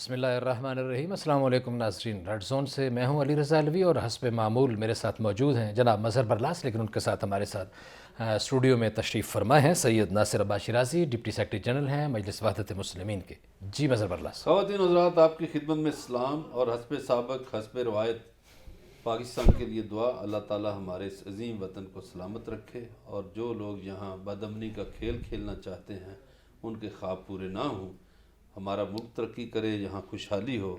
بسم اللہ الرحمن الرحیم۔ السلام علیکم ناظرین، ریڈ زون سے میں ہوں علی رضا الوی، اور حسب معمول میرے ساتھ موجود ہیں جناب مظہر برلاس، لیکن ان کے ساتھ ہمارے ساتھ اسٹوڈیو میں تشریف فرما ہیں سید ناصر عباس شیرازی، ڈپٹی سیکرٹری جنرل ہیں مجلس وحدت مسلمین کے۔ جی مظہر برلاس۔ خواتین حضرات، آپ کی خدمت میں اسلام اور حسب سابق حسب روایت پاکستان کے لیے دعا۔ اللہ تعالی ہمارے اس عظیم وطن کو سلامت رکھے، اور جو لوگ یہاں بدامنی کا کھیل کھیلنا چاہتے ہیں ان کے خواب پورے نہ ہوں۔ ہمارا ملک ترقی کرے، یہاں خوشحالی ہو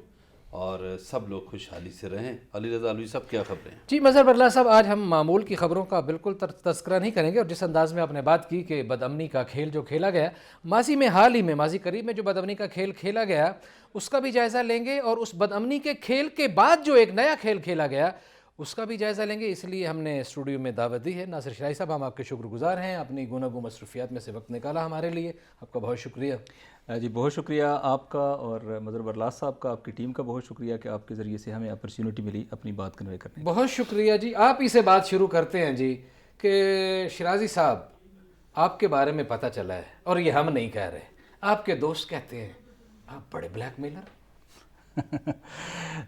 اور سب لوگ خوشحالی سے رہیں۔ علی رضا الوی صاحب، کیا خبریں ہیں؟ جی مظہر برلاس صاحب، آج ہم معمول کی خبروں کا بالکل تذکرہ نہیں کریں گے، اور جس انداز میں آپ نے بات کی کہ بدامنی کا کھیل جو کھیلا گیا ماضی میں، حال ہی میں ماضی قریب میں جو بدامنی کا کھیل کھیلا گیا اس کا بھی جائزہ لیں گے، اور اس بدامنی کے کھیل کے بعد جو ایک نیا کھیل کھیلا گیا اس کا بھی جائزہ لیں گے۔ اس لیے ہم نے اسٹوڈیو میں دعوت دی ہے۔ ناصر شیرازی صاحب، ہم آپ کے شکر گزار ہیں، اپنی گوناگوں مصروفیات میں سے وقت نکالا ہمارے لیے، آپ کا بہت شکریہ۔ جی بہت شکریہ آپ کا، اور مظہر برلاس صاحب کا، آپ کی ٹیم کا بہت شکریہ کہ آپ کے ذریعے سے ہمیں اپرچونٹی ملی اپنی بات کنوے کرنے کی۔ بہت شکریہ جی۔ آپ ہی سے بات شروع کرتے ہیں جی، کہ شیرازی صاحب آپ کے بارے میں پتہ چلا ہے، اور یہ ہم نہیں کہہ رہے، آپ کے دوست کہتے ہیں آپ بڑے بلیک میلر۔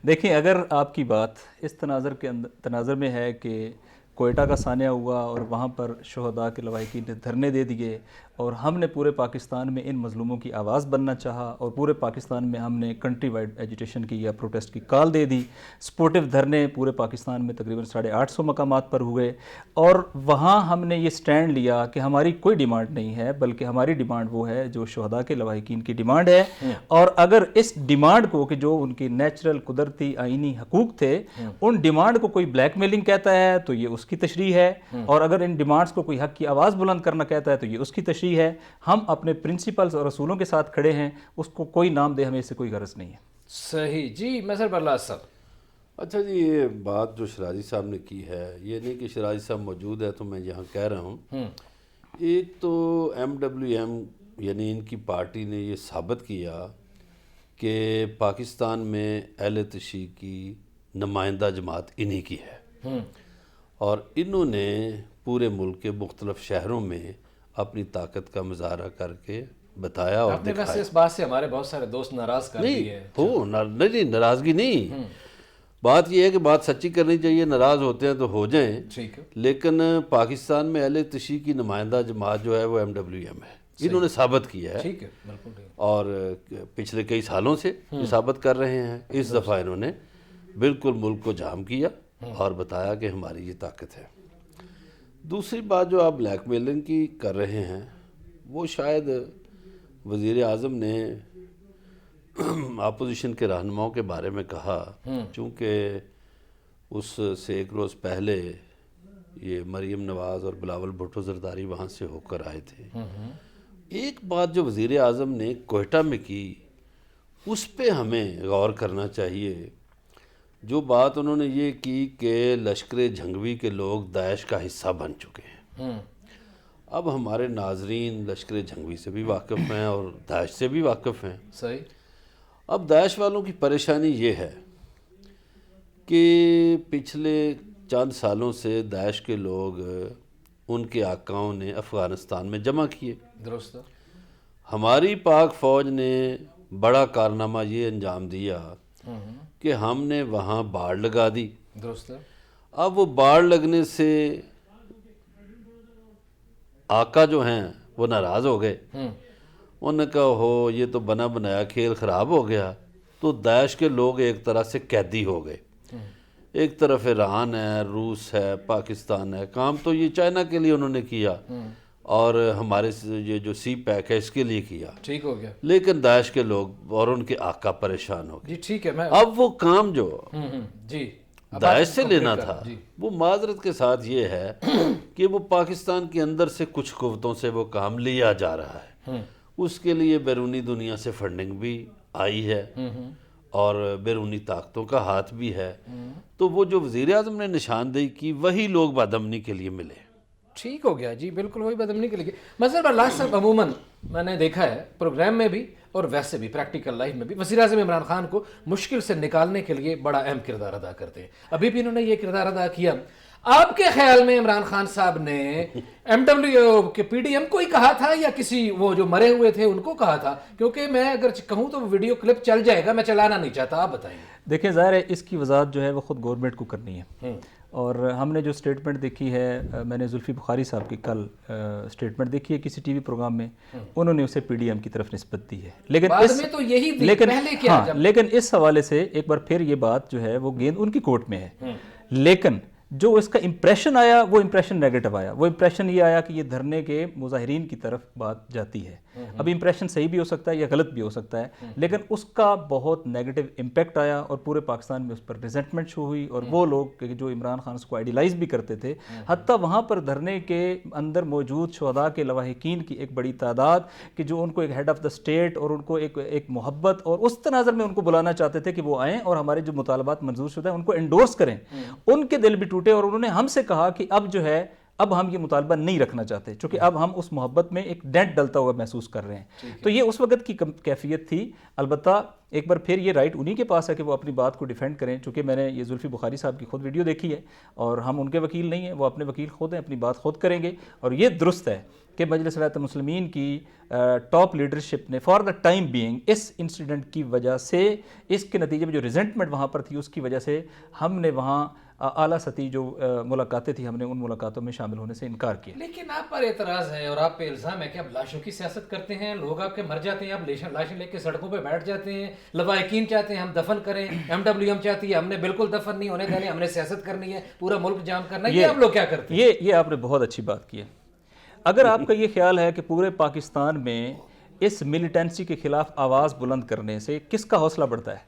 دیکھیں، اگر آپ کی بات اس تناظر میں ہے کہ کوئٹہ کا سانحہ ہوا اور وہاں پر شہداء کے لواحقین نے دھرنے دے دیے، اور ہم نے پورے پاکستان میں ان مظلوموں کی آواز بننا چاہا، اور پورے پاکستان میں ہم نے کنٹری وائڈ ایجیٹیشن کی یا پروٹیسٹ کی کال دے دی، سپورٹیو دھرنے پورے پاکستان میں تقریباً 850 مقامات پر ہوئے، اور وہاں ہم نے یہ سٹینڈ لیا کہ ہماری کوئی ڈیمانڈ نہیں ہے، بلکہ ہماری ڈیمانڈ وہ ہے جو شہداء کے لواحقین کی ڈیمانڈ ہے، اور اگر اس ڈیمانڈ کو، کہ جو ان کی نیچرل قدرتی آئینی حقوق تھے، ان ڈیمانڈ کو کوئی بلیک میلنگ کہتا ہے تو یہ اس کی تشریح ہے، اور اگر ان ڈیمانڈز کو کوئی حق کی آواز بلند کرنا کہتا ہے تو یہ اس کی تشریح ہے۔ ہم اپنے پرنسپلز اور اصولوں کے ساتھ کھڑے ہیں، اس کو کوئی نام دے ہمیں اس سے کوئی غرض نہیں ہے۔ صحیح جی مظہر برلاس صاحب۔ اچھا جی، یہ بات جو شیرازی صاحب نے کی ہے، یہ نہیں کہ شیرازی صاحب موجود ہے تو میں یہاں کہہ رہا ہوں۔ ایک تو MWM یعنی ان کی پارٹی نے یہ ثابت کیا کہ پاکستان میں اہل تشیع کی نمائندہ جماعت انہی کی ہے، اور انہوں نے پورے ملک کے مختلف شہروں میں اپنی طاقت کا مظاہرہ کر کے بتایا اور آپ نے دکھایا۔ ویسے اس بات سے ہمارے بہت سارے دوست ناراض کر دیے ہیں۔ نہیں، ناراضگی نہیں، بات یہ ہے کہ بات سچی کرنی چاہیے، ناراض ہوتے ہیں تو ہو جائیں، ٹھیک ہے، لیکن پاکستان میں اہل تشیع کی نمائندہ جماعت جو ہے وہ MWM ہے، انہوں نے ثابت کیا ہے، ٹھیک ہے، بالکل ٹھیک۔ اور پچھلے کئی سالوں سے یہ ثابت کر رہے ہیں۔ اس دفعہ انہوں نے بالکل ملک کو جام کیا اور بتایا کہ ہماری یہ طاقت ہے۔ دوسری بات جو آپ بلیک میلنگ کی کر رہے ہیں، وہ شاید وزیر اعظم نے اپوزیشن کے رہنماؤں کے بارے میں کہا، چونکہ اس سے ایک روز پہلے یہ مریم نواز اور بلاول بھٹو زرداری وہاں سے ہو کر آئے تھے۔ ایک بات جو وزیر اعظم نے کوئٹہ میں کی، اس پہ ہمیں غور کرنا چاہیے۔ جو بات انہوں نے یہ کی کہ لشکر جھنگوی کے لوگ داعش کا حصہ بن چکے ہیں۔ اب ہمارے ناظرین لشکر جھنگوی سے بھی واقف ہیں اور داعش سے بھی واقف ہیں۔ صحیح۔ اب داعش والوں کی پریشانی یہ ہے کہ پچھلے چند سالوں سے داعش کے لوگ ان کے آقاؤں نے افغانستان میں جمع کیے۔ درست ہے۔ ہماری پاک فوج نے بڑا کارنامہ یہ انجام دیا کہ ہم نے وہاں باڑ لگا دی۔ درست ہے۔ اب وہ باڑ لگنے سے آقا جو ہیں وہ ناراض ہو گئے، انہوں نے کہا ہو یہ تو بنا بنایا کھیل خراب ہو گیا، تو داعش کے لوگ ایک طرح سے قیدی ہو گئے۔ ایک طرف ایران ہے، روس ہے، پاکستان ہے، کام تو یہ چائنا کے لیے انہوں نے کیا، اور ہمارے یہ جو سی پیک ہے اس کے لیے کیا، ٹھیک ہو گیا لیکن داعش کے لوگ اور ان کے آقا پریشان ہو گئے۔ جی، ٹھیک ہے۔ میں اب وہ کام جو جی داعش سے لینا تھا، وہ معذرت کے ساتھ یہ ہے کہ وہ پاکستان کے اندر سے کچھ قوتوں سے وہ کام لیا جا رہا ہے۔ اس کے لیے بیرونی دنیا سے فنڈنگ بھی آئی ہے، اور بیرونی طاقتوں کا ہاتھ بھی ہے، تو وہ جو وزیر اعظم نے نشاندہی کی وہی لوگ بدامنی کے لیے ملے۔ ٹھیک ہو گیا جی، بالکل وہی بدامنی کے لیے۔ مظہر برلاس صاحب، عموماً میں نے دیکھا ہے پروگرام میں بھی اور ویسے بھی پریکٹیکل لائف میں بھی وزیر اعظم عمران خان کو مشکل سے نکالنے کے لیے بڑا اہم کردار ادا کرتے ہیں. ابھی بھی انہوں نے یہ کردار ادا کیا. آپ کے خیال میں عمران خان صاحب نے ایم ڈبلیو کے پی ڈی ایم کو ہی کہا تھا یا کسی وہ جو مرے ہوئے تھے ان کو کہا تھا؟ کیونکہ میں اگر کہوں تو وہ ویڈیو کلپ چل جائے گا, میں چلانا نہیں چاہتا, آپ بتائیں. دیکھیں ظاہر ہے اس کی وضاحت جو ہے وہ خود گورنمنٹ کو کرنی ہے, اور ہم نے جو اسٹیٹمنٹ دیکھی ہے, میں نے زلفی بخاری صاحب کی کل اسٹیٹمنٹ دیکھی ہے کسی ٹی وی پروگرام میں, انہوں نے اسے پی ڈی ایم کی طرف نسبت دی ہے. لیکن اس حوالے سے ایک بار پھر یہ بات جو ہے وہ گیند ان کی کورٹ میں ہے. لیکن جو اس کا امپریشن آیا وہ امپریشن نیگیٹو آیا. وہ امپریشن یہ آیا کہ یہ دھرنے کے مظاہرین کی طرف بات جاتی ہے. اب امپریشن صحیح بھی ہو سکتا ہے یا غلط بھی ہو سکتا ہے, لیکن اس کا بہت نیگیٹو امپیکٹ آیا اور پورے پاکستان میں اس پر ریزنٹمنٹ شو ہوئی. اور وہ لوگ جو عمران خان کو آئیڈیلائز بھی کرتے تھے, حتیٰ وہاں پر دھرنے کے اندر موجود شہداء کے لواحقین کی ایک بڑی تعداد کہ جو ان کو ایک ہیڈ آف دا اسٹیٹ اور ان کو ایک محبت اور اس تناظر میں ان کو بلانا چاہتے تھے کہ وہ آئیں اور ہمارے جو مطالبات منظور شدہ ہیں ان کو انڈورس کریں, ان کے دل بھی ٹوٹے. اور انہوں نے ہم سے کہا کہ اب جو ہے اب ہم یہ مطالبہ نہیں رکھنا چاہتے, چونکہ اب ہم اس محبت میں ایک ڈینٹ ڈلتا ہوا محسوس کر رہے ہیں. تو یہ اس وقت کی کیفیت تھی. البتہ ایک بار پھر یہ رائٹ انہی کے پاس ہے کہ وہ اپنی بات کو ڈیفینڈ کریں, چونکہ میں نے یہ زلفی بخاری صاحب کی خود ویڈیو دیکھی ہے اور ہم ان کے وکیل نہیں ہیں, وہ اپنے وکیل خود ہیں, اپنی بات خود کریں گے. اور یہ درست ہے کہ مجلس رحمت المسلمین کی ٹاپ لیڈرشپ نے فار دا ٹائم بینگ اس انسیڈنٹ کی وجہ سے, اس کے نتیجے میں جو ریزنٹمنٹ وہاں پر تھی اس کی وجہ سے ہم نے وہاں اعلیٰ سطحی جو ملاقاتیں تھیں ہم نے ان ملاقاتوں میں شامل ہونے سے انکار کیا. لیکن آپ پر اعتراض ہے اور آپ پہ الزام ہے کہ آپ لاشوں کی سیاست کرتے ہیں, لوگ آپ کے مر جاتے ہیں, آپ لاشیں لے کے سڑکوں پہ بیٹھ جاتے ہیں, لواحقین چاہتے ہیں ہم دفن کریں, ایم ڈبلیو ایم چاہتی ہے ہم نے بالکل دفن نہیں ہونے دینے, ہم نے سیاست کرنی ہے, پورا ملک جام کرنا ہے, یہ آپ لوگ کیا کرتے ہیں؟ یہ آپ نے بہت اچھی بات کی ہے. اگر آپ کا یہ خیال ہے کہ پورے پاکستان میں اس ملیٹنسی کے خلاف آواز بلند کرنے سے کس کا حوصلہ بڑھتا ہے,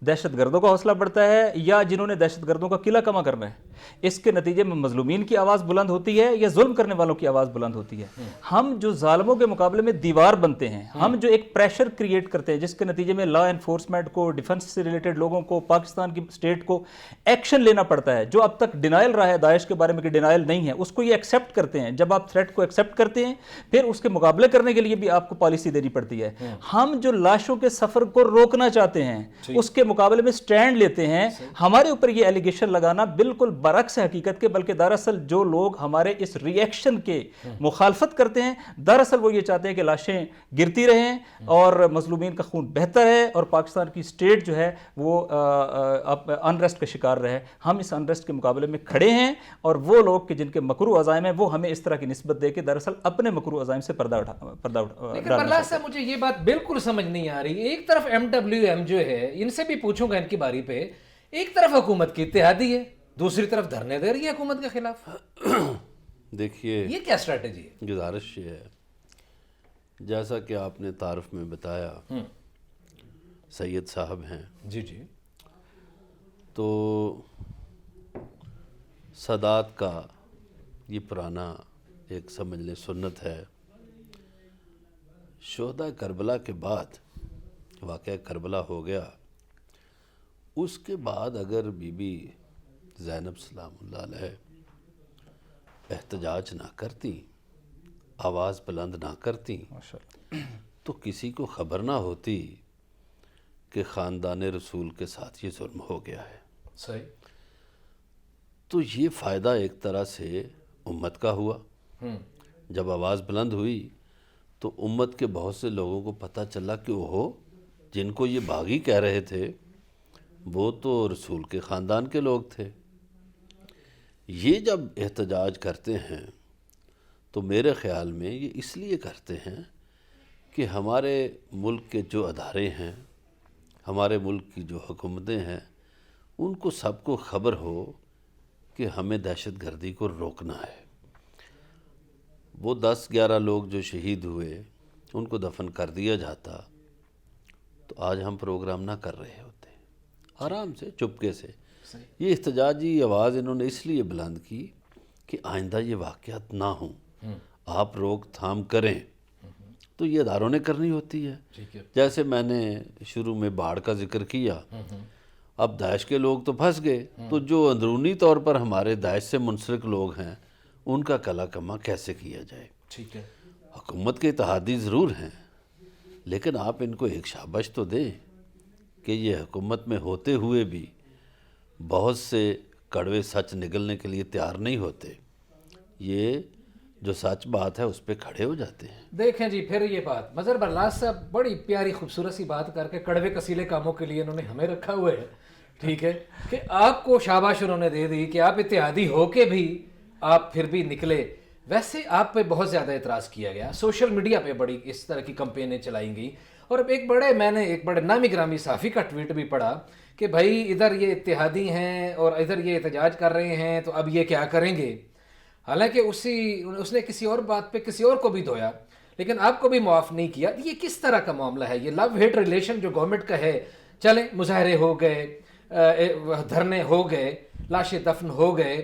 دہشت گردوں کا حوصلہ بڑھتا ہے یا جنہوں نے دہشت گردوں کا قلعہ کما کرنا ہے, اس کے نتیجے میں مظلومین کی آواز بلند ہوتی ہے یا ظلم کرنے والوں کی آواز بلند ہوتی ہے؟ ہم جو ظالموں کے مقابلے میں دیوار بنتے ہیں, ہم جو ایک پریشر کریٹ کرتے ہیں جس کے نتیجے میں لا انفورسمنٹ کو, ڈیفنس سے ریلیٹڈ لوگوں کو, پاکستان کی اسٹیٹ کو ایکشن لینا پڑتا ہے. جو اب تک ڈینائل رہا ہے داعش کے بارے میں کہ ڈینائل نہیں ہے, اس کو یہ ایکسیپٹ کرتے ہیں. جب آپ تھریٹ کو ایکسیپٹ کرتے ہیں پھر اس کے مقابلے کرنے کے لیے بھی آپ کو پالیسی دینی پڑتی ہے. ہم جو لاشوں کے سفر کو روکنا چاہتے ہیں اس کے مقابلے میں سٹینڈ لیتے ہیں. ہمارے اوپر یہ ایلیگیشن لگانا بالکل برعکس ہے حقیقت کے, بلکہ دراصل جو لوگ ہمارے اس ری ایکشن کے مخالفت کرتے ہیں دراصل وہ یہ چاہتے ہیں کہ لاشیں گرتی رہیں اور مظلومین کا خون بہتا ہے اور پاکستان کی اسٹیٹ جو ہے وہ انریسٹ کا شکار رہے. ہم اس انریسٹ کے مقابلے میں کھڑے ہیں اور وہ لوگ کہ جن کے مکروہ عزائم ہیں وہ ہمیں اس طرح کی نسبت دے کے دراصل اپنے مکروہ عزائم سے پردہ لیکن برلا صاحب مجھے یہ بات بالکل سمجھ نہیں آ رہی. ایک طرف ایم ڈبلیو ایم جو ہے, ان سے بھی پوچھوں گا ان کی باری پہ, ایک طرف حکومت کی اتحادی ہے, دوسری طرف دھرنے دے رہی ہے حکومت کے خلاف. دیکھیے یہ کیا اسٹریٹجی ہے؟ گزارش یہ ہے, جیسا کہ آپ نے تعارف میں بتایا سید صاحب ہیں, جی جی, تو سادات کا یہ پرانا ایک سمجھ لیں سنت ہے. شہداء کربلا کے بعد واقعہ کربلا ہو گیا, اس کے بعد اگر بی بی زینب سلام اللہ علیہ احتجاج نہ کرتی, آواز بلند نہ کرتی, تو کسی کو خبر نہ ہوتی کہ خاندان رسول کے ساتھ یہ ظلم ہو گیا ہے. صحیح. تو یہ فائدہ ایک طرح سے امت کا ہوا. جب آواز بلند ہوئی تو امت کے بہت سے لوگوں کو پتہ چلا کہ وہ جن کو یہ باغی کہہ رہے تھے وہ تو رسول کے خاندان کے لوگ تھے. یہ جب احتجاج کرتے ہیں تو میرے خیال میں یہ اس لیے کرتے ہیں کہ ہمارے ملک کے جو ادارے ہیں, ہمارے ملک کی جو حکومتیں ہیں, ان کو سب کو خبر ہو کہ ہمیں دہشت گردی کو روکنا ہے. وہ 10-11 لوگ جو شہید ہوئے ان کو دفن کر دیا جاتا تو آج ہم پروگرام نہ کر رہے ہوتے, آرام سے چپکے سے. یہ احتجاجی آواز انہوں نے اس لیے بلند کی کہ آئندہ یہ واقعات نہ ہوں, آپ روک تھام کریں. تو یہ اداروں نے کرنی ہوتی ہے. جیسے میں نے شروع میں باڑھ کا ذکر کیا, اب داعش کے لوگ تو پھنس گئے, تو جو اندرونی طور پر ہمارے داعش سے منسلک لوگ ہیں ان کا کلا کما کیسے کیا جائے. ٹھیک ہے. حکومت کے اتحادی ضرور ہیں لیکن آپ ان کو ایک شاباش تو دیں کہ یہ حکومت میں ہوتے ہوئے بھی بہت سے کڑوے سچ نگلنے کے لیے تیار نہیں ہوتے، یہ جو سچ بات ہے اس پہ کھڑے ہو جاتے ہیں۔ دیکھیں جی پھر یہ بات مظہر برلاس صاحب بڑی پیاری خوبصورت سی بات کر کے کڑوے کسیلے کاموں کے لیے انہوں نے ہمیں رکھا ہوا ہے، ٹھیک ہے، کہ آپ کو شاباش انہوں نے دے دی کہ آپ اتحادی ہو کے بھی آپ پھر بھی نکلے۔ ویسے آپ پہ بہت زیادہ اعتراض کیا گیا، سوشل میڈیا پہ بڑی اس طرح کی کمپینیں چلائی گئی، اور اب میں نے ایک بڑے نامی گرامی صحافی کا ٹویٹ بھی پڑھا کہ بھائی ادھر یہ اتحادی ہیں اور ادھر یہ احتجاج کر رہے ہیں تو اب یہ کیا کریں گے، حالانکہ اس نے کسی اور بات پہ کسی اور کو بھی دھویا لیکن آپ کو بھی معاف نہیں کیا۔ یہ کس طرح کا معاملہ ہے؟ یہ لو ہیٹ ریلیشن جو گورنمنٹ کا ہے، چلیں مظاہرے ہو گئے، دھرنے ہو گئے، لاشیں دفن ہو گئے،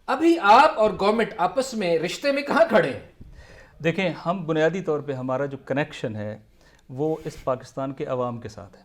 ابھی آپ اور گورنمنٹ آپس میں رشتے میں کہاں کھڑے ہیں؟ دیکھیں، ہم بنیادی طور پہ ہمارا جو کنیکشن ہے وہ اس پاکستان کے عوام کے ساتھ ہے،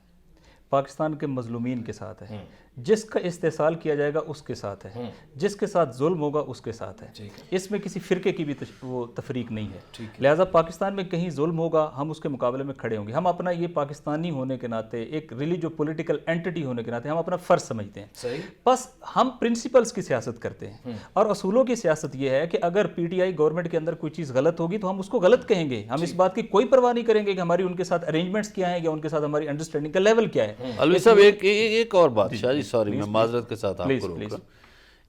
پاکستان کے مظلومین کے ساتھ ہے، جس کا استحصال کیا جائے گا اس کے ساتھ ہے، جس کے ساتھ ظلم ہوگا اس کے ساتھ ہے، اس میں کسی فرقے کی بھی وہ تفریق نہیں ہے۔ لہٰذا پاکستان میں کہیں ظلم ہوگا ہم اس کے مقابلے میں کھڑے ہوں گے۔ ہم اپنا یہ پاکستانی ہونے کے ناطے، ایک ریلیجو پولیٹیکل اینٹی ہونے کے ناطے ہم اپنا فرض سمجھتے ہیں، بس ہم پرنسپلز کی سیاست کرتے ہیں، اور اصولوں کی سیاست یہ ہے کہ اگر پی ٹی آئی گورنمنٹ کے اندر کوئی چیز غلط ہوگی تو ہم اس کو غلط کہیں گے، ہم اس بات کی کوئی پرواہ نہیں کریں گے کہ ہماری ان کے ساتھ ارینجمنٹس کیا ہیں یا ان کے ساتھ ہماری انڈرسٹینڈنگ کا لیول کیا ہے۔ الوی صاحب ایک اور بات، شاہ جی سوری میں معذرت کے ساتھ آپ کو روک رہا ہوں،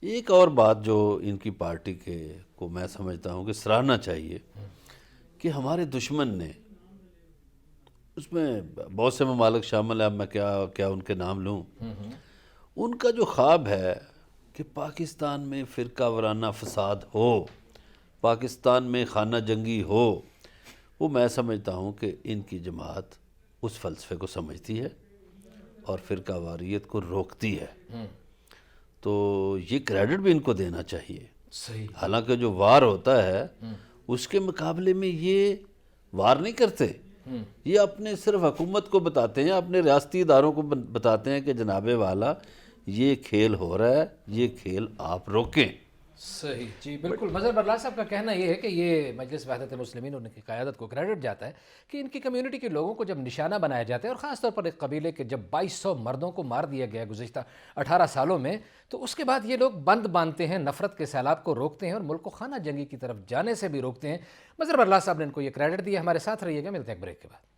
ایک اور بات جو ان کی پارٹی کو میں سمجھتا ہوں کہ سراہنا چاہیے کہ ہمارے دشمن نے، اس میں بہت سے ممالک شامل ہیں، اب میں کیا ان کے نام لوں، ان کا جو خواب ہے کہ پاکستان میں فرقہ وارانہ فساد ہو، پاکستان میں خانہ جنگی ہو، وہ میں سمجھتا ہوں کہ ان کی جماعت اس فلسفے کو سمجھتی ہے اور فرقہ واریت کو روکتی ہے، تو یہ کریڈٹ بھی ان کو دینا چاہیے۔ صحیح۔ حالانکہ جو وار ہوتا ہے اس کے مقابلے میں یہ وار نہیں کرتے، یہ اپنے صرف حکومت کو بتاتے ہیں، اپنے ریاستی اداروں کو بتاتے ہیں کہ جناب والا یہ کھیل ہو رہا ہے، یہ کھیل آپ روکیں۔ صحیح، جی بالکل۔ مظہر برلاس صاحب کا کہنا یہ ہے کہ یہ مجلس وحدت مسلمین اور ان کی قیادت کو کریڈٹ جاتا ہے کہ ان کی کمیونٹی کے لوگوں کو جب نشانہ بنایا جاتا ہے، اور خاص طور پر ایک قبیلے کے جب 2200 مردوں کو مار دیا گیا گزشتہ 18 سالوں میں، تو اس کے بعد یہ لوگ بند باندھتے ہیں، نفرت کے سیلاب کو روکتے ہیں اور ملک کو خانہ جنگی کی طرف جانے سے بھی روکتے ہیں۔ مظہر برلاس صاحب نے ان کو یہ کریڈٹ دیا۔ ہمارے ساتھ رہیے گا، ملتے ہیں ایک بریک کے بعد۔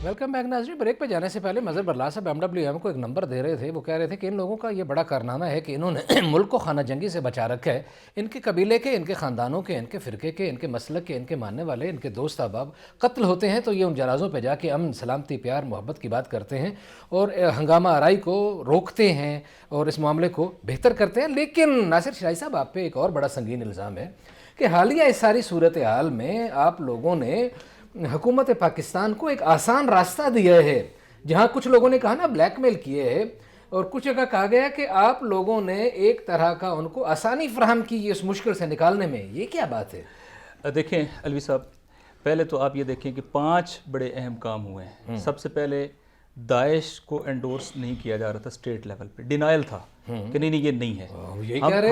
ویلکم بیک ناظرین۔ بریک پہ جانے سے پہلے مظہر برلاس صاحب MWM کو ایک نمبر دے رہے تھے، وہ کہہ رہے تھے کہ ان لوگوں کا یہ بڑا کارنامہ ہے کہ انہوں نے ملک کو خانہ جنگی سے بچا رکھا ہے، ان کے قبیلے کے، ان کے خاندانوں کے، ان کے فرقے کے، ان کے مسلک کے، ان کے ماننے والے، ان کے دوست احباب قتل ہوتے ہیں تو یہ ان جنازوں پہ جا کے امن، سلامتی، پیار، محبت کی بات کرتے ہیں اور ہنگامہ آرائی کو روکتے ہیں اور اس معاملے کو بہتر کرتے ہیں۔ لیکن ناصر شرائی صاحب، آپ پہ ایک اور بڑا سنگین الزام ہے کہ حالیہ اس ساری صورتحال میں آپ لوگوں نے حکومت پاکستان کو ایک آسان راستہ دیا ہے، جہاں کچھ لوگوں نے کہا نا بلیک میل کیے ہے، اور کچھ جگہ کہا گیا کہ آپ لوگوں نے ایک طرح کا ان کو آسانی فراہم کی اس مشکل سے نکالنے میں۔ یہ کیا بات ہے؟ دیکھیں الوی صاحب، پہلے تو آپ یہ دیکھیں کہ 5 بڑے اہم کام ہوئے ہیں۔ سب سے پہلے داعش کو انڈورس نہیں کیا جا رہا تھا اسٹیٹ لیول پہ، ڈینائل تھا کہ نہیں یہ نہیں ہے،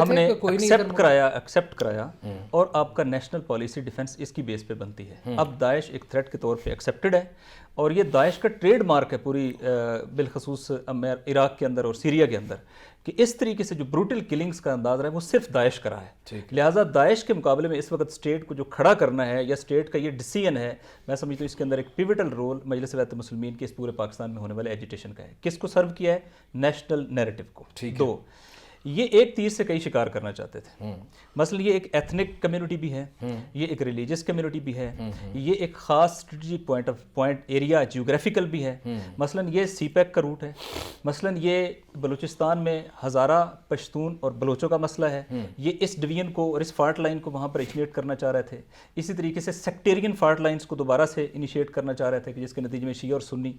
ہم نے ایکسیپٹ کرایا اور آپ کا نیشنل پالیسی ڈیفنس اس کی بیس پہ بنتی ہے۔ اب داعش ایک تھریٹ کے طور پہ ایکسیپٹڈ ہے، اور یہ داعش کا ٹریڈ مارک ہے پوری بالخصوص عراق کے اندر اور سیریا کے اندر، کہ اس طریقے سے جو بروٹل کلنگز کا انداز رہا ہے وہ صرف داعش کرا ہے۔ لہٰذا داعش کے مقابلے میں اس وقت اسٹیٹ کو جو کھڑا کرنا ہے، یا اسٹیٹ کا یہ ڈیسیژن ہے، میں سمجھتا ہوں اس کے اندر ایک پیوٹل رول مجلس وحدت مسلمین کے اس پورے پاکستان میں ہونے والے ایجیٹیشن کا ہے۔ کس کو سرو کیا ہے؟ نیشنل نیریٹو کو۔ 2، یہ ایک تیر سے کئی شکار کرنا چاہتے تھے. مثلا یہ ایک ایتھنک کمیونٹی بھی ہے, یہ ایک ریلیجس کمیونٹی بھی ہے, یہ ایک خاص اسٹریٹجک پوائنٹ ایریا جیوگرافیکل بھی ہے. مثلا یہ سی پیک کا روٹ ہے. مثلا یہ بلوچستان میں ہزارہ پشتون اور بلوچوں کا مسئلہ ہے. یہ اس ڈویژن کو اور اس فالٹ لائن کو وہاں پر انیشیٹ کرنا چاہ رہے تھے. اسی طریقے سے سیکٹیرین فالٹ لائنز کو دوبارہ سے انیشیٹ کرنا چاہ رہے تھے کہ جس کے نتیجے میں شیعہ اور سنی.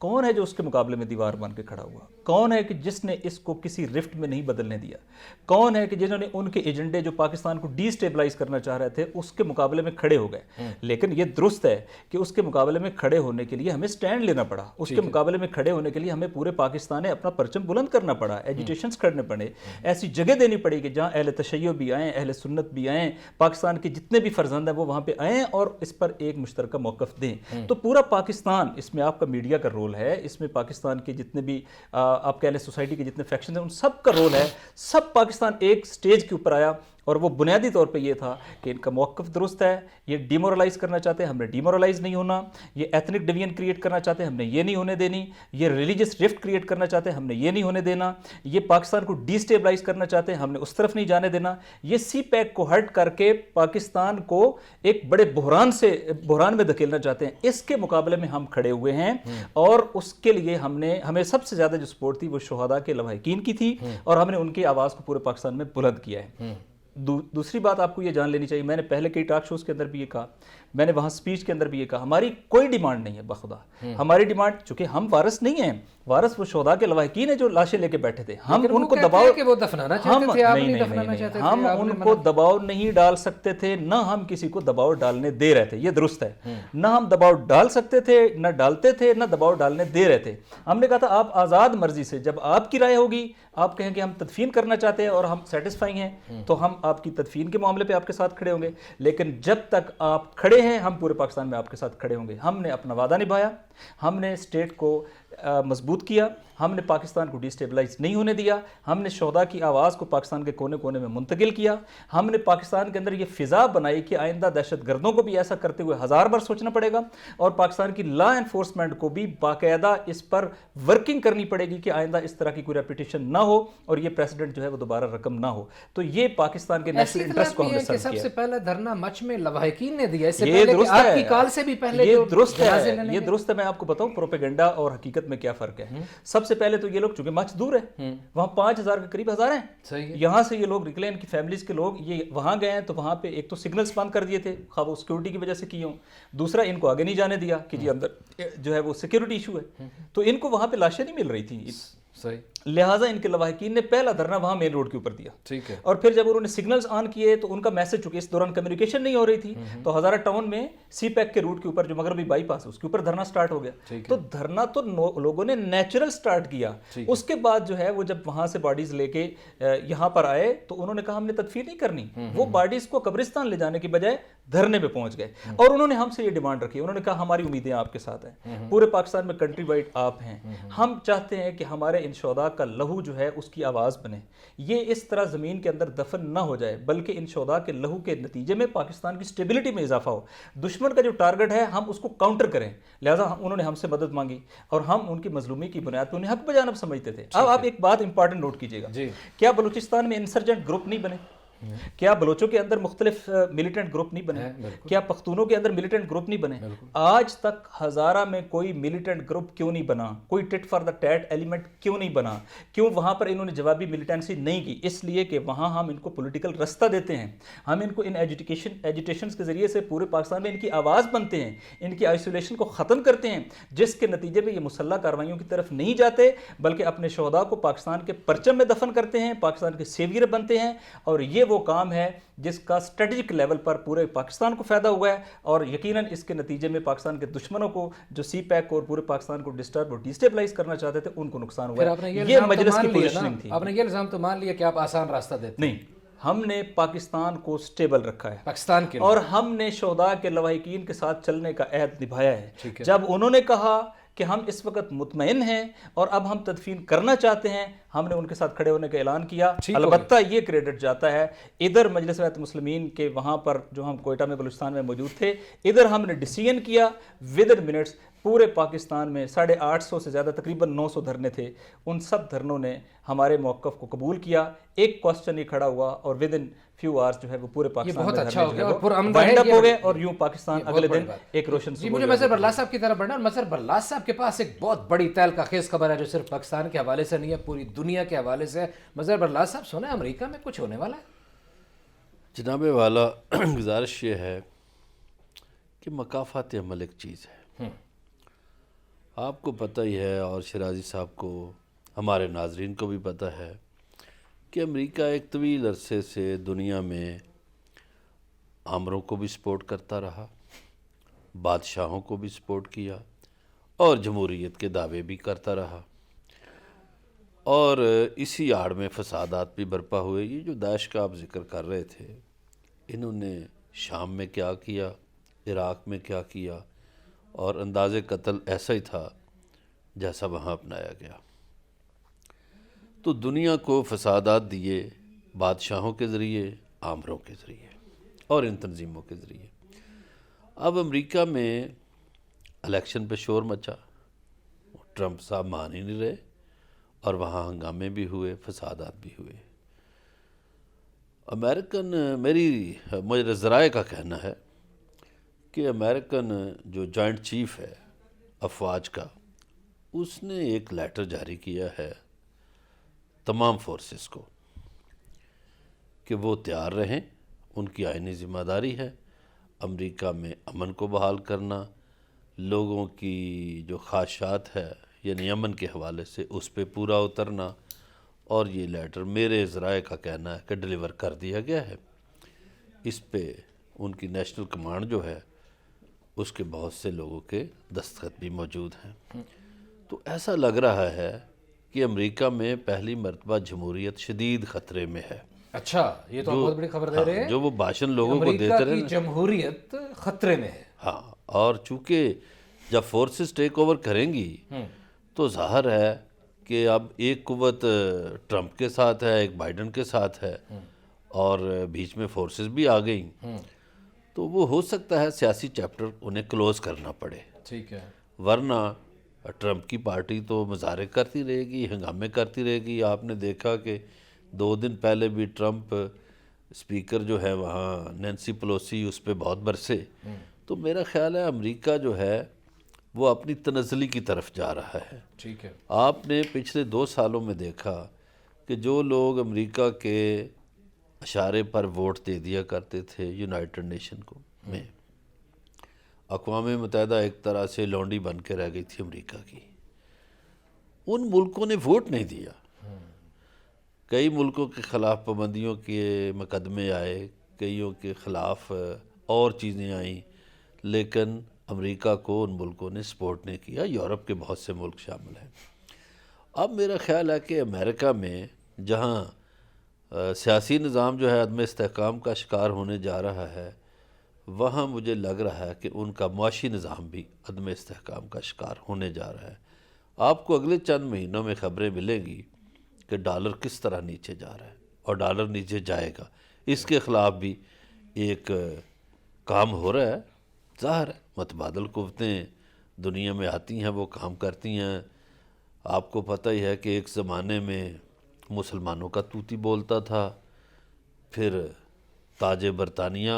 کون ہے جو اس کے مقابلے میں دیوار بن کے کھڑا ہوا؟ کون ہے کہ جس نے اس کو کسی رفٹ میں نہیں بدلنے دیا؟ کون ہے کہ جنہوں نے ان کے ایجنڈے جو پاکستان کو ڈی اسٹیبلائز کرنا چاہ رہے تھے اس کے مقابلے میں کھڑے ہو گئے؟ لیکن یہ درست ہے کہ اس کے مقابلے میں کھڑے ہونے کے لیے ہمیں سٹینڈ لینا پڑا. اس کے مقابلے میں کھڑے ہونے کے لیے ہمیں پورے پاکستان میں اپنا پرچم بلند کرنا پڑا, ایجیٹیشنز کرنے پڑے, ایسی جگہ دینی پڑی کہ جہاں اہل تشیع بھی آئیں, اہل سنت بھی آئیں, پاکستان کے جتنے بھی فرزند ہیں وہ وہاں پہ آئیں اور اس پر ایک مشترکہ موقف دیں. تو پورا پاکستان, اس میں آپ کا میڈیا کا رول ہے, اس میں پاکستان کے جتنے بھی آپ کہہ لیں سوسائٹی کے جتنے فیکشن ہیں ان سب کا رول ہے. سب پاکستان ایک سٹیج کے اوپر آیا اور وہ بنیادی طور پہ یہ تھا کہ ان کا موقف درست ہے. یہ ڈیمورلائز کرنا چاہتے ہیں, ہم نے ڈیمورلائز نہیں ہونا. یہ ایتھنک ڈویژن کریٹ کرنا چاہتے ہیں, ہم نے یہ نہیں ہونے دینی. یہ ریلیجس رفٹ کریٹ کرنا چاہتے ہیں, ہم نے یہ نہیں ہونے دینا. یہ پاکستان کو ڈی اسٹیبلائز کرنا چاہتے ہیں, ہم نے اس طرف نہیں جانے دینا. یہ سی پیک کو ہٹ کر کے پاکستان کو ایک بڑے بحران میں دھکیلنا چاہتے ہیں. اس کے مقابلے میں ہم کھڑے ہوئے ہیں اور اس کے لیے ہمیں سب سے زیادہ جو سپورٹ تھی وہ شہداء کے لواحقین کی تھی اور ہم نے ان کی آواز کو پورے پاکستان میں بلند کیا ہے. دوسری بات آپ کو یہ جان لینی چاہیے, میں نے پہلے کئی ٹاک شوز کے اندر بھی یہ کہا, میں نے وہاں سپیچ کے اندر بھی یہ کہا, ہماری کوئی ڈیمانڈ نہیں ہے بخدا. ہماری ڈیمانڈ, چونکہ ہم وارث نہیں ہیں, وارث وہ شہداء کے لواحقین ہیں جو لاشیں لے کے بیٹھے تھے. ہم ان کو دباؤ ہم ان کو دباؤ نہیں ڈال سکتے تھے, نہ ہم کسی کو دباؤ ڈالنے دے رہے تھے. یہ درست ہے, نہ ہم دباؤ ڈال سکتے تھے, نہ ڈالتے تھے, نہ دباؤ ڈالنے دے رہے تھے. ہم نے کہا تھا آپ آزاد مرضی سے, جب آپ کی رائے ہوگی, آپ کہیں کہ ہم تدفین کرنا چاہتے ہیں اور ہم سیٹسفائی ہیں, تو ہم آپ کی تدفین کے معاملے پہ آپ کے ساتھ کھڑے ہوں گے. لیکن جب تک آپ کھڑے ہیں ہم پورے پاکستان میں آپ کے ساتھ کھڑے ہوں گے. ہم نے اپنا وعدہ نبھایا, ہم نے اسٹیٹ کو مضبوط کیا, ہم نے پاکستان کو ڈی اسٹیبلائز نہیں ہونے دیا, ہم نے شہداء کی آواز کو پاکستان کے کونے کونے میں منتقل کیا. ہم نے پاکستان کے اندر یہ فضا بنائی کہ آئندہ دہشت گردوں کو بھی ایسا کرتے ہوئے 1000 بار سوچنا پڑے گا اور پاکستان کی لا انفورسمنٹ کو بھی باقاعدہ اس پر ورکنگ کرنی پڑے گی کہ آئندہ اس طرح کی کوئی ریپیٹیشن نہ ہو اور یہ پریسیڈنٹ جو ہے وہ دوبارہ رقم نہ ہو. تو یہ پاکستان کے نیشنل انٹرسٹ کو ہم نے سرو کیا. سب سے پہلا دھرنا مچ میں لواحقین نے دیا, اس سے پہلے کہ آپ کی کال سے بھی پہلے یہ درست ہے, یہ درست ہے. میں آپ کو بتاؤں پروپیگنڈا اور حقیقت میں کیا فرق ہے. سب سے پہلے تو یہ لوگ چونکہ مچ دور ہے, وہاں 5000 کے قریب ہزار ہیں, یہاں سے یہ لوگ نکلے, ان کی فیملیز کے لوگ, یہ وہاں گئے ہیں تو وہاں پہ ایک تو سگنلز بند کر دیے تھے, خواہ وہ سیکورٹی کی وجہ سے کیے ہوں, دوسرا ان کو آگے نہیں جانے دیا کہ جی اندر جو ہے وہ سیکورٹی ایشو ہے, تو ان کو وہاں پہ لاشیں نہیں مل رہی تھی. لہٰذا ان کے لواحقین نے پہلا دھرنا وہاں مین روڈ کے اوپر دیا. ٹھیک ہے. اور پھر جب انہوں نے سگنلز آن کیے تو ان کا میسج, چونکہ اس دوران کمیونیکیشن نہیں ہو رہی تھی, تو ہزارہ ٹاؤن میں سی پیک کے روٹ کے اوپر جو مغربی بائی پاس ہے اس کے اوپر دھرنا سٹارٹ ہو گیا. تو دھرنا تو لوگوں نے نیچرل سٹارٹ کیا. اس کے بعد جو ہے وہ جب وہاں سے باڈیز لے کے یہاں پر آئے تو انہوں نے کہا ہم نے تدفین نہیں کرنی. وہ باڈیز کو قبرستان لے جانے کی بجائے دھرنے پہ پہنچ گئے اور انہوں نے ہم سے یہ ڈیمانڈ رکھی. انہوں نے کہا ہماری امیدیں آپ کے ساتھ ہیں, پورے پاکستان میں کنٹری وائڈ آپ ہیں, ہم چاہتے ہیں کہ ہمارے ان شہداء کا لہو جو ہے اس کی آواز بنے, یہ اس طرح زمین کے اندر دفن نہ ہو جائے, بلکہ ان شہداء کے لہو کے نتیجے میں پاکستان کی سٹیبلٹی میں اضافہ ہو. دشمن کا جو ٹارگٹ ہے ہم اس کو کاؤنٹر کریں. لہٰذا انہوں نے ہم سے مدد مانگی اور ہم ان کی مظلومی کی بنیاد پہ انہیں حق بجانب سمجھتے تھے. اب آپ ایک بات امپورٹنٹ نوٹ کیجیے گا, کیا بلوچستان میں انسرجنٹ گروپ نہیں بنے؟ کیا بلوچوں کے اندر مختلف ملیٹنٹ گروپ نہیں بنے؟ کیا پختونوں کے اندر ملیٹنٹ گروپ نہیں بنے؟ آج تک ہزارہ میں کوئی ملیٹنٹ گروپ کیوں نہیں بنا؟ کوئی ٹٹ فار دا ٹیٹ ایلیمنٹ کیوں نہیں بنا؟ کیوں وہاں پر انہوں نے جوابی ملیٹنسی نہیں کی؟ اس لیے کہ وہاں ہم ان کو پولیٹیکل رستہ دیتے ہیں, ہم ان کو ان ایجیٹیشنز کے ذریعے سے پورے پاکستان میں ان کی آواز بنتے ہیں, ان کی آئسولیشن کو ختم کرتے ہیں, جس کے نتیجے میں یہ مسلح کارروائیوں کی طرف نہیں جاتے بلکہ اپنے شہداء کو پاکستان کے پرچم میں دفن کرتے ہیں, پاکستان کے سیویئر بنتے ہیں. اور یہ وہ کام ہے جس کا اسٹریٹجک لیول پر پورے پاکستان کو فائدہ ہوا ہے اور یقیناً اس کے نتیجے میں پاکستان کے دشمنوں کو جو سی پیک اور پورے پاکستان کو ڈسٹرب اور ڈیسٹیبلائز کرنا چاہتے تھے ان کو نقصان ہوا ہے. یہ مجلس کی پوزیشننگ تھی. آپ نے یہ الزام تو مان لیا کہ آپ آسان راستہ دیتے نہیں, ہم نے پاکستان کو سٹیبل رکھا ہے پاکستان کے, اور ہم نے شہداء کے لواحقین کے ساتھ چلنے کا عہد نبھایا ہے. جب انہوں نے کہا کہ ہم اس وقت مطمئن ہیں اور اب ہم تدفین کرنا چاہتے ہیں, ہم نے ان کے ساتھ کھڑے ہونے کا اعلان کیا. البتہ یہ کریڈٹ جاتا ہے ادھر مجلس ائمۃ المسلمین کے, وہاں پر جو ہم کوئٹہ میں بلوچستان میں موجود تھے, ادھر ہم نے ڈیسیژن کیا ود ان منٹس پورے پاکستان میں 850 سے زیادہ تقریباً 900 دھرنے تھے، ان سب دھرنوں نے ہمارے موقف کو قبول کیا. ایک کوسچن ہی کھڑا ہوا اور ود ان فیو آورس جو ہے وہ پورے پاکستان میں اچھا ہو گیا اور پرامن وائنڈ اپ رہے. ہو گئے اور یوں پاکستان اگلے دن ایک روشن جی مجھے مظہر برلاس صاحب کی طرف بڑھنا، اور مظہر برلاس صاحب کے پاس ایک بہت بڑی تہلکہ خیز خبر ہے جو صرف پاکستان کے حوالے سے نہیں ہے، پوری دنیا کے حوالے سے. مظہر برلاس صاحب سنا ہے امریکہ میں کچھ ہونے والا ہے؟ جناب والا گزارش یہ ہے کہ مکافات عمل ایک چیز ہے، آپ کو پتہ ہی ہے اور شیرازی صاحب کو، ہمارے ناظرین کو بھی پتہ ہے کہ امریکہ ایک طویل عرصے سے دنیا میں آمروں کو بھی سپورٹ کرتا رہا، بادشاہوں کو بھی سپورٹ کیا اور جمہوریت کے دعوے بھی کرتا رہا، اور اسی آڑ میں فسادات بھی برپا ہوئے. یہ جو داعش کا آپ ذکر کر رہے تھے، انہوں نے شام میں کیا کیا، عراق میں کیا کیا، اور انداز قتل ایسا ہی تھا جیسا وہاں اپنایا گیا. تو دنیا کو فسادات دیے بادشاہوں کے ذریعے، آمروں کے ذریعے اور ان تنظیموں کے ذریعے. اب امریکہ میں الیکشن پہ شور مچا، ٹرمپ صاحب مان ہی نہیں رہے، اور وہاں ہنگامے بھی ہوئے، فسادات بھی ہوئے. میرے ذرائع کا کہنا ہے کہ امریکن جو جوائنٹ چیف ہے افواج کا، اس نے ایک لیٹر جاری کیا ہے تمام فورسز کو کہ وہ تیار رہیں. ان کی آئینی ذمہ داری ہے امریکہ میں امن کو بحال کرنا، لوگوں کی جو خواہشات ہے یعنی امن کے حوالے سے اس پہ پورا اترنا. اور یہ لیٹر میرے ذرائع کا کہنا ہے کہ ڈیلیور کر دیا گیا ہے. اس پہ ان کی نیشنل کمانڈ جو ہے اس کے بہت سے لوگوں کے دستخط بھی موجود ہیں. تو ایسا لگ رہا ہے کہ امریکہ میں پہلی مرتبہ جمہوریت شدید خطرے میں ہے. اچھا، یہ تو بہت بڑی خبر دے رہے ہیں. جو وہ بھاشن لوگوں کو دیتے امریکہ رہے کی جمہوریت خطرے میں ہے. ہاں، اور چونکہ جب فورسز ٹیک اوور کریں گی تو ظاہر ہے کہ اب ایک قوت ٹرمپ کے ساتھ ہے، ایک بائیڈن کے ساتھ ہے، اور بیچ میں فورسز بھی آ گئیں. تو وہ ہو سکتا ہے سیاسی چیپٹر انہیں کلوز کرنا پڑے. ٹھیک ہے. ورنہ ٹرمپ کی پارٹی تو مظاہرے کرتی رہے گی، ہنگامے کرتی رہے گی. آپ نے دیکھا کہ 2 دن پہلے بھی ٹرمپ اسپیکر جو ہے وہاں نینسی پلوسی اس پہ بہت برسے. تو میرا خیال ہے امریکہ جو ہے وہ اپنی تنزلی کی طرف جا رہا ہے. ٹھیک ہے. آپ نے پچھلے 2 سالوں میں دیکھا کہ جو لوگ امریکہ کے اشارے پر ووٹ دے دیا کرتے تھے یونائٹڈ نیشن کو میں، اقوام متحدہ ایک طرح سے لونڈی بن کے رہ گئی تھی امریکہ کی. ان ملکوں نے ووٹ نہیں دیا. کئی ملکوں کے خلاف پابندیوں کے مقدمے آئے، کئیوں کے خلاف اور چیزیں آئیں، لیکن امریکہ کو ان ملکوں نے سپورٹ نہیں کیا. یورپ کے بہت سے ملک شامل ہیں. اب میرا خیال ہے کہ امریکہ میں جہاں سیاسی نظام جو ہے عدم استحکام کا شکار ہونے جا رہا ہے، وہاں مجھے لگ رہا ہے کہ ان کا معاشی نظام بھی عدم استحکام کا شکار ہونے جا رہا ہے. آپ کو اگلے چند مہینوں میں خبریں ملیں گی کہ ڈالر کس طرح نیچے جا رہا ہے، اور ڈالر نیچے جائے گا. اس کے خلاف بھی ایک کام ہو رہا ہے. ظاہر ہے متبادل قوتیں دنیا میں آتی ہیں، وہ کام کرتی ہیں. آپ کو پتہ ہی ہے کہ ایک زمانے میں مسلمانوں کا طوطی بولتا تھا، پھر تاج برطانیہ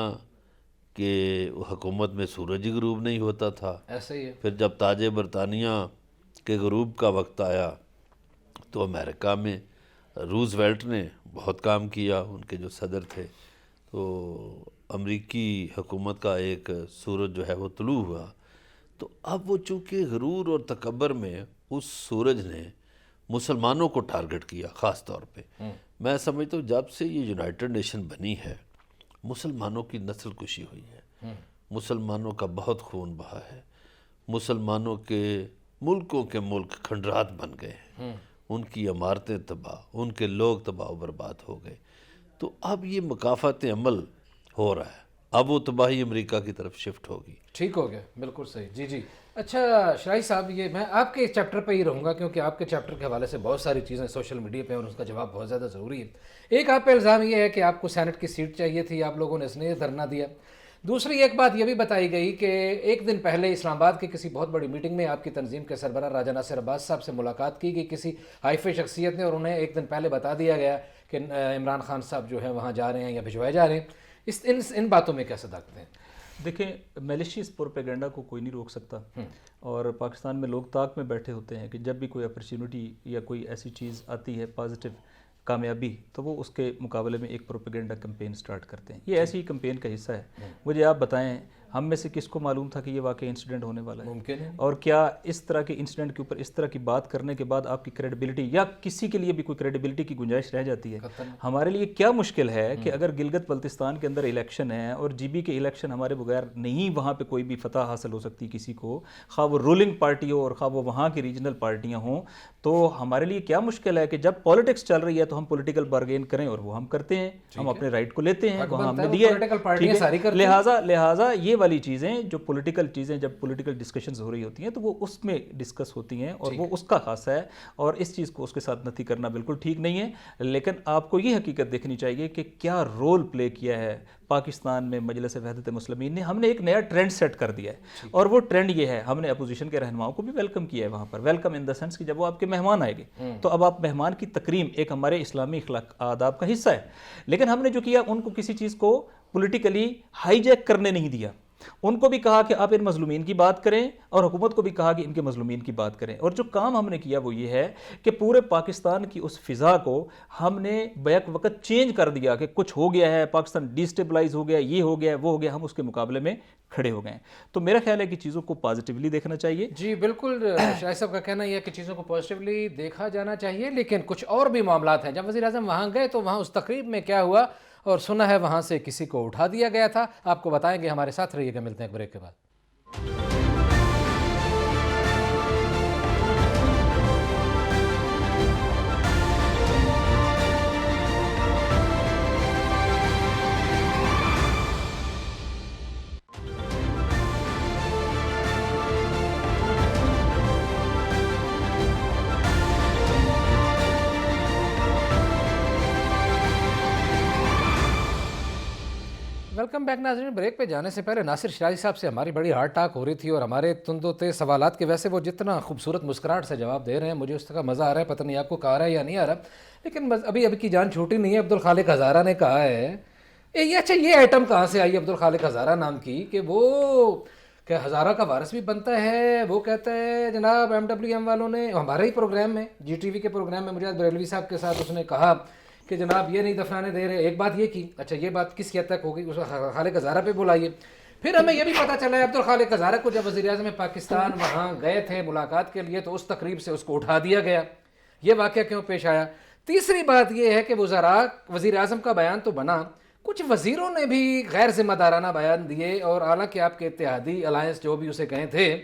کہ حکومت میں سورج ہی غروب نہیں ہوتا تھا. ایسا ہی ہے. پھر جب تاج برطانیہ کے غروب کا وقت آیا تو امریکہ میں روزویلٹ نے بہت کام کیا، ان کے جو صدر تھے. تو امریکی حکومت کا ایک سورج جو ہے وہ طلوع ہوا. تو اب وہ چونکہ غرور اور تکبر میں اس سورج نے مسلمانوں کو ٹارگٹ کیا خاص طور پہ. میں سمجھتا ہوں جب سے یہ یونائٹڈ نیشن بنی ہے مسلمانوں کی نسل کشی ہوئی ہے، مسلمانوں کا بہت خون بہا ہے، مسلمانوں کے ملکوں کے ملک کھنڈرات بن گئے ہیں، ان کی عمارتیں تباہ، ان کے لوگ تباہ و برباد ہو گئے. تو اب یہ مکافات عمل ہو رہا ہے، اب وہ تباہی امریکہ کی طرف شفٹ ہوگی. ٹھیک ہو گیا، بالکل صحیح. جی جی. اچھا شرائی صاحب، یہ میں آپ کے چیپٹر پہ ہی رہوں گا کیونکہ آپ کے چیپٹر کے حوالے سے بہت ساری چیزیں سوشل میڈیا پہ اور اس کا جواب بہت زیادہ ضروری ہے. ایک آپ پہ الزام یہ ہے کہ آپ کو سینٹ کی سیٹ چاہیے تھی، آپ لوگوں نے اس نے دھرنا دیا. دوسری ایک بات یہ بھی بتائی گئی کہ ایک دن پہلے اسلام آباد کی کسی بہت بڑی میٹنگ میں آپ کی تنظیم کے سربراہ راجہ ناصر عباس صاحب سے ملاقات کی گئی کسی ہائیفے شخصیت نے، اور انہیں ایک دن پہلے بتا دیا گیا کہ عمران خان صاحب جو ہیں وہاں جا رہے ہیں یا بھجوائے جا رہے ہیں. ان باتوں میں کیا صداقت ہیں؟ دیکھیں، میلیشیس پروپیگنڈا کو کوئی نہیں روک سکتا، اور پاکستان میں لوگ طاق میں بیٹھے ہوتے ہیں کہ جب بھی کوئی اپرچونٹی یا کوئی ایسی چیز آتی ہے پازیٹیو کامیابی، تو وہ اس کے مقابلے میں ایک پروپیگنڈا کمپین سٹارٹ کرتے ہیں. یہ ایسی ہی کمپین کا حصہ ہے. مجھے آپ بتائیں، ہم میں سے کس کو معلوم تھا کہ یہ واقعی انسیڈنٹ ہونے والا ہے؟ ممکن ہے. اور کیا اس طرح کے انسیڈنٹ کے اوپر اس طرح کی بات کرنے کے بعد آپ کی کریڈیبلٹی یا کسی کے لیے بھی کوئی کریڈیبلٹی کی گنجائش رہ جاتی ہے؟ ہمارے لیے کیا مشکل ہے کہ اگر گلگت بلتستان کے اندر الیکشن ہے اور جی بی کے الیکشن ہمارے بغیر نہیں وہاں پہ کوئی بھی فتح حاصل ہو سکتی کسی کو، خواہ وہ رولنگ پارٹی ہو اور خواہ وہ وہاں کی ریجنل پارٹیاں ہوں، تو ہمارے لیے کیا مشکل ہے کہ جب پولیٹکس چل رہی ہے تو ہم پولیٹیکل بارگین کریں، اور وہ ہم کرتے ہیں. ہم اپنے رائٹ کو لیتے ہیں، وہاں ہم نے دیا ہے. لہٰذا یہ والی چیزیں جو پولیٹیکل چیزیں جب پولیٹیکل ڈسکشنز ہو رہی ہوتی ہیں تو وہ اس میں ڈسکس ہوتی ہیں، اور وہ اس کا خاصہ ہے، اور اس چیز کو اس کے ساتھ نتی کرنا بالکل ٹھیک نہیں ہے. لیکن آپ کو یہ حقیقت دیکھنی چاہیے کہ کیا رول پلے کیا ہے پاکستان میں مجلس وحدت مسلمین نے. ہم نے ایک نیا ٹرینڈ سیٹ کر دیا ہے، اور وہ ٹرینڈ یہ ہے، ہم نے اپوزیشن کے رہنماؤں کو بھی ویلکم کیا ہے وہاں پر. ویلکم ان دا سینس کہ جب وہ آپ کے مہمان آئے گے تو اب آپ مہمان کی تکریم ایک ہمارے اسلامی اخلاق آداب کا حصہ ہے. لیکن ہم نے جو کیا، ان کو کسی چیز کو پولیٹیکلی ہائی جیک کرنے نہیں دیا. ان کو بھی کہا کہ آپ ان مظلومین کی بات کریں، اور حکومت کو بھی کہا کہ ان کے مظلومین کی بات کریں. اور جو کام ہم نے کیا وہ یہ ہے کہ پورے پاکستان کی اس فضا کو ہم نے بیک وقت چینج کر دیا کہ کچھ ہو گیا ہے، پاکستان ڈیسٹیبلائز ہو گیا، یہ ہو گیا وہ ہو گیا، ہم اس کے مقابلے میں کھڑے ہو گئے. تو میرا خیال ہے کہ چیزوں کو پازیٹیولی دیکھنا چاہیے. جی بالکل، شاہد صاحب کا کہنا یہ ہے کہ چیزوں کو پازیٹیولی دیکھا جانا چاہیے، لیکن کچھ اور بھی معاملات ہیں. جب وزیر اعظم وہاں گئے تو وہاں اس تقریب میں کیا ہوا، اور سنا ہے وہاں سے کسی کو اٹھا دیا گیا تھا. آپ کو بتائیں گے، ہمارے ساتھ رہیے گا، ملتے ہیں ایک بریک کے بعد. ویلکم بیک ناظرین. بریک پہ جانے سے پہلے ناصر شرازی صاحب سے ہماری بڑی ہارڈ ٹاک ہو رہی تھی، اور ہمارے تند و تیز سوالات کے ویسے وہ جتنا خوبصورت مسکراہٹ سے جواب دے رہے ہیں، مجھے اس کا مزہ آ رہا ہے. پتہ نہیں آپ کو آ رہا ہے یا نہیں آ رہا، لیکن ابھی کی جان چھوٹی نہیں ہے. عبدالخالق ہزارہ نے کہا ہے یہ، اچھا یہ آئٹم کہاں سے آئی عبدالخالق ہزارہ نام کی، کہ وہ کہ ہزارہ کا وارث بھی بنتا ہے. وہ کہتا ہے جناب MWM والوں نے ہمارے ہی پروگرام میں، جی ٹی وی کے پروگرام میں مجاہد بریلوی صاحب کے ساتھ اس نے کہا کہ جناب یہ نہیں دفنانے دے رہے. ایک بات یہ کی. اچھا یہ بات کس حد تک ہوگی، اس خالق ہزارہ پہ بلائیے. پھر ہمیں یہ بھی پتہ چلا ہے عبدالخالق ہزارہ کو جب وزیر اعظم پاکستان وہاں گئے تھے ملاقات کے لیے، تو اس تقریب سے اس کو اٹھا دیا گیا. یہ واقعہ کیوں پیش آیا؟ تیسری بات یہ ہے کہ وزیر اعظم کا بیان تو بنا، کچھ وزیروں نے بھی غیر ذمہ دارانہ بیان دیے، اور حالانکہ آپ کے اتحادی الائنس جو بھی اسے کہیں تھے،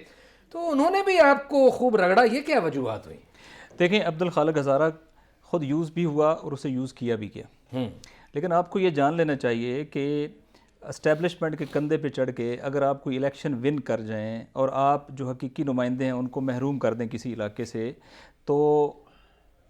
تو انہوں نے بھی آپ کو خوب رگڑا. یہ کیا وجوہات ہوئی؟ دیکھیں، عبدالخالق ہزارہ خود یوز بھی ہوا اور اسے یوز کیا بھی گیا. لیکن آپ کو یہ جان لینا چاہیے کہ اسٹیبلشمنٹ کے کندھے پہ چڑھ کے اگر آپ کوئی الیکشن ون کر جائیں اور آپ جو حقیقی نمائندے ہیں ان کو محروم کر دیں کسی علاقے سے، تو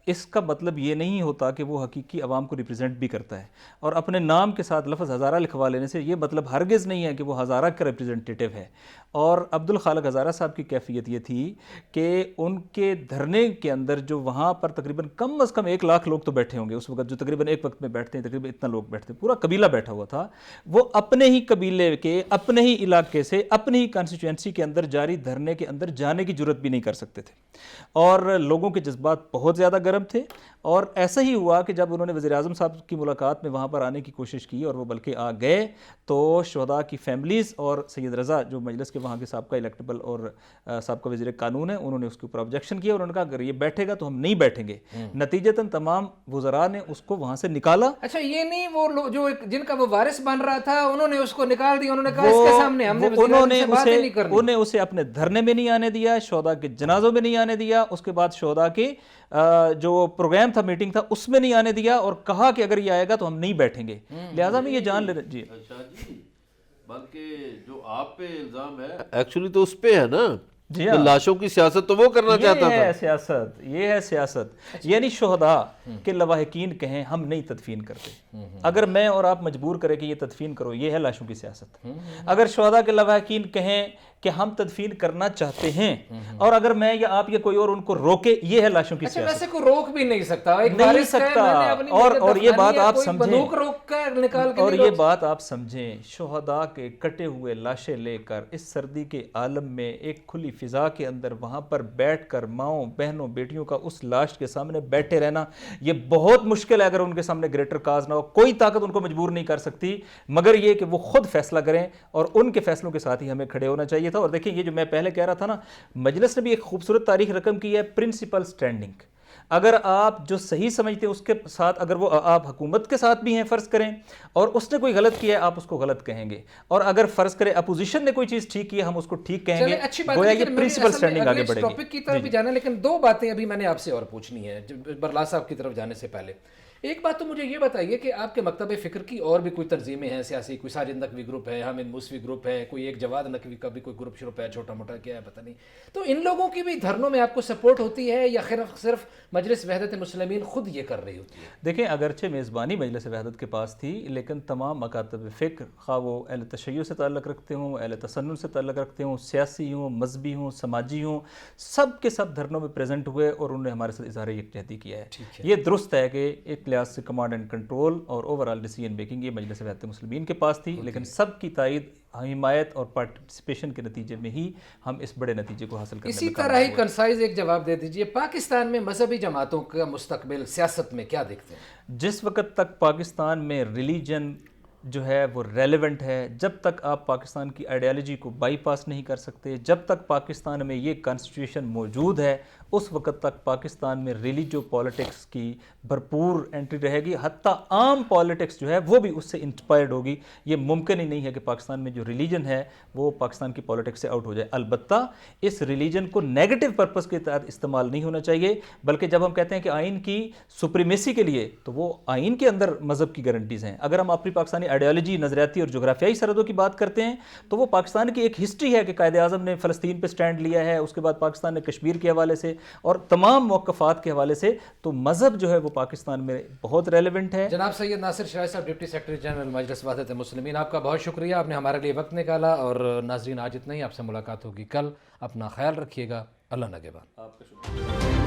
اس کا مطلب یہ نہیں ہوتا کہ وہ حقیقی عوام کو ریپرزینٹ بھی کرتا ہے. اور اپنے نام کے ساتھ لفظ ہزارہ لکھوا لینے سے یہ مطلب ہرگز نہیں ہے کہ وہ ہزارہ کا ریپرزینٹیٹیو ہے. اور عبدالخالق ہزارہ صاحب کی کیفیت یہ تھی کہ ان کے دھرنے کے اندر جو وہاں پر تقریباً کم از کم 1 لاکھ لوگ تو بیٹھے ہوں گے اس وقت، جو تقریباً ایک وقت میں بیٹھتے ہیں تقریباً اتنا لوگ بیٹھتے ہیں، پورا قبیلہ بیٹھا ہوا تھا. وہ اپنے ہی قبیلے کے، اپنے ہی علاقے سے، اپنی ہی کانسٹیچوئنسی کے اندر جاری دھرنے کے اندر جانے کی جرت بھی نہیں کر سکتے تھے، اور لوگوں کے جذبات بہت زیادہ گرم تھے. اور ایسا ہی ہوا کہ جب انہوں نے وزیر اعظم صاحب کی ملاقات میں وہاں پر آنے کی کوشش کی، اور وہ بلکہ آ گئے، تو شہداء کی فیملیز اور سید رضا جو مجلس کے وہاں کے سابقہ الیکٹیبل اور سابقہ وزیر قانون ہیں، انہوں نے اس کے اوپر آبجیکشن کیا، اور انہوں نے کہا اگر یہ بیٹھے گا تو ہم نہیں بیٹھیں گے. نتیجتاً تمام وزراء نے اس کو وہاں سے نکالا. اچھا یہ نہیں، وہ جو جن کا وہ وارث بن رہا تھا انہوں نے اس کو نکال دیا، انہوں نے کہا اس کے سامنے ہم نے وزیر اعظم سے بات ہی نہیں کرنی. انہیں اسے اپنے دھرنے میں نہیں آنے دیا، شہداء کے جنازوں میں نہیں آنے دیا، اس کے بعد شہداء کے جو پروگرام تھا، میٹنگ تھا، اس میں نہیں آنے دیا، اور کہا کہ اگر یہ آئے گا تو ہم نہیں بیٹھیں گے. لہٰذا میں یہ جان لے جی اچھا جی، بلکہ جو آپ پہ الزام ہے ایکچولی تو اس پہ ہے نا، جی تو لاشوں کی سیاست تو وہ کرنا چاہتا یہ تھا. ہے سیاست، یہ ہے سیاست. یعنی شہداء کے لواحقین کہیں ہم نہیں تدفین کرتے. اگر میں اور آپ مجبور کریں کہ یہ تدفین کرو، یہ ہے لاشوں کی سیاست. اگر شہداء کے لواحقین کہیں کہ ہم تدفین کرنا چاہتے ہیں، اور اگر میں یا آپ یا کوئی اور ان کو روکے، یہ ہے لاشوں کی سیاست. ویسے کوئی روک بھی نہیں سکتا، ایک نہیں وارث کا ہے، سکتا. میں نے اپنی اور یہ بات آپ کوئی سمجھیں، بندوق روک کر نکال کے اور نہیں یہ روک بات آپ سمجھیں، شہداء کے کٹے ہوئے لاشیں لے کر اس سردی کے عالم میں ایک کھلی فضا کے اندر وہاں پر بیٹھ کر ماؤں بہنوں بیٹیوں کا اس لاش کے سامنے بیٹھے رہنا، یہ بہت مشکل ہے. اگر ان کے سامنے گریٹر کاز نہ ہو، کوئی طاقت ان کو مجبور نہیں کر سکتی، مگر یہ کہ وہ خود فیصلہ کریں، اور ان کے فیصلوں کے ساتھ ہی ہمیں کھڑے ہونا چاہیے تھا. اور دیکھیں، یہ جو میں پہلے کہہ رہا تھا نا، مجلس نے بھی ایک خوبصورت تاریخ رقم کی ہے، پرنسپل سٹینڈنگ. اگر آپ جو صحیح سمجھتے ہیں اس کے ساتھ، اگر وہ آپ حکومت کے ساتھ بھی ہیں فرض کریں، اور اس نے کوئی غلط کیا ہے، آپ اس کو غلط کہیں گے، اور اگر فرض کریں اپوزیشن نے کوئی چیز ٹھیک کی ہے، ہم اس کو ٹھیک کہیں گے. اچھی بات گویا ہے. یہ پرنسپل سٹینڈنگ آگے بڑھے گی. ٹاپک کی طرف بھی جانا، لیکن دو باتیں ابھی میں نے آپ سے اور پوچھنی ہے برلا صاحب کی طرف جانے سے پہلے. ایک بات تو مجھے یہ بتائیے کہ آپ کے مکتب فکر کی اور بھی کوئی تنظیمیں ہیں سیاسی، کوئی ساجد نقوی گروپ ہے، حامد موسوی گروپ ہے، کوئی ایک جواد نقوی کا بھی کوئی گروپ شروع ہے، چھوٹا موٹا کیا ہے پتہ نہیں. تو ان لوگوں کی بھی دھرنوں میں آپ کو سپورٹ ہوتی ہے، یا صرف مجلس وحدت المسلمین خود یہ کر رہی ہوتی ہے؟ دیکھیں، اگرچہ میزبانی مجلس وحدت کے پاس تھی، لیکن تمام مکاتب فکر، خواہ وہ اہل تشیع سے تعلق رکھتے ہوں، اہل تسنن سے تعلق رکھتے ہوں، سیاسی ہوں، مذہبی ہوں، سماجی ہوں، سب کے سب دھرنوں میں پریزنٹ ہوئے، اور انہوں نے ہمارے ساتھ اظہار یکجہتی کیا ہے. یہ درست ہے کہ ایک لحاظ سے کمانڈ اینڈ کنٹرول اور اوورال ڈیسیجن میکنگ یہ مجلس وحدت المسلمین کے پاس تھی، لیکن سب کی تائید، حمایت اور پارٹیسپیشن کے نتیجے میں ہی ہم اس بڑے نتیجے کو حاصل کرنے اسی میں طرح ہی کنسائز ایک جواب دے دیجئے، پاکستان میں مذہبی جماعتوں کا مستقبل سیاست میں کیا دیکھتے ہیں؟ جس وقت تک پاکستان میں ریلیجن جو ہے وہ ریلیونٹ ہے، جب تک آپ پاکستان کی آئیڈیالوجی کو بائی پاس نہیں کر سکتے، جب تک پاکستان میں یہ کانسٹیٹیوشن موجود ہے، اس وقت تک پاکستان میں ریلیجو پالیٹکس کی بھرپور انٹری رہے گی. حتیٰ عام پالیٹکس جو ہے وہ بھی اس سے انسپائرڈ ہوگی. یہ ممکن ہی نہیں ہے کہ پاکستان میں جو ریلیجن ہے وہ پاکستان کی پالیٹکس سے آؤٹ ہو جائے. البتہ اس ریلیجن کو نیگیٹو پرپس کے تحت استعمال نہیں ہونا چاہیے، بلکہ جب ہم کہتے ہیں کہ آئین کی سپریمیسی کے لیے، تو وہ آئین کے اندر مذہب کی گارنٹیز ہیں. اگر ہم اپنی پاکستانی آئیڈیالوجی، نظریاتی اور جغرافیائی سرحدوں کی بات کرتے ہیں، تو وہ پاکستان کی ایک ہسٹری ہے کہ قائد اعظم نے فلسطین پہ سٹینڈ لیا ہے، اس کے بعد پاکستان نے کشمیر کے حوالے سے اور تمام موقفات کے حوالے سے. تو مذہب جو ہے وہ پاکستان میں بہت ریلیونٹ ہے. جناب سید ناصر شرائع صاحب، ڈپٹی سیکرٹری جنرل مجلس وحدت المسلمین، آپ کا بہت شکریہ، آپ نے ہمارے لیے وقت نکالا. اور ناظرین، آج اتنا ہی، آپ سے ملاقات ہوگی کل. اپنا خیال رکھیے گا. اللہ نگہبان. آپ کا شکریہ.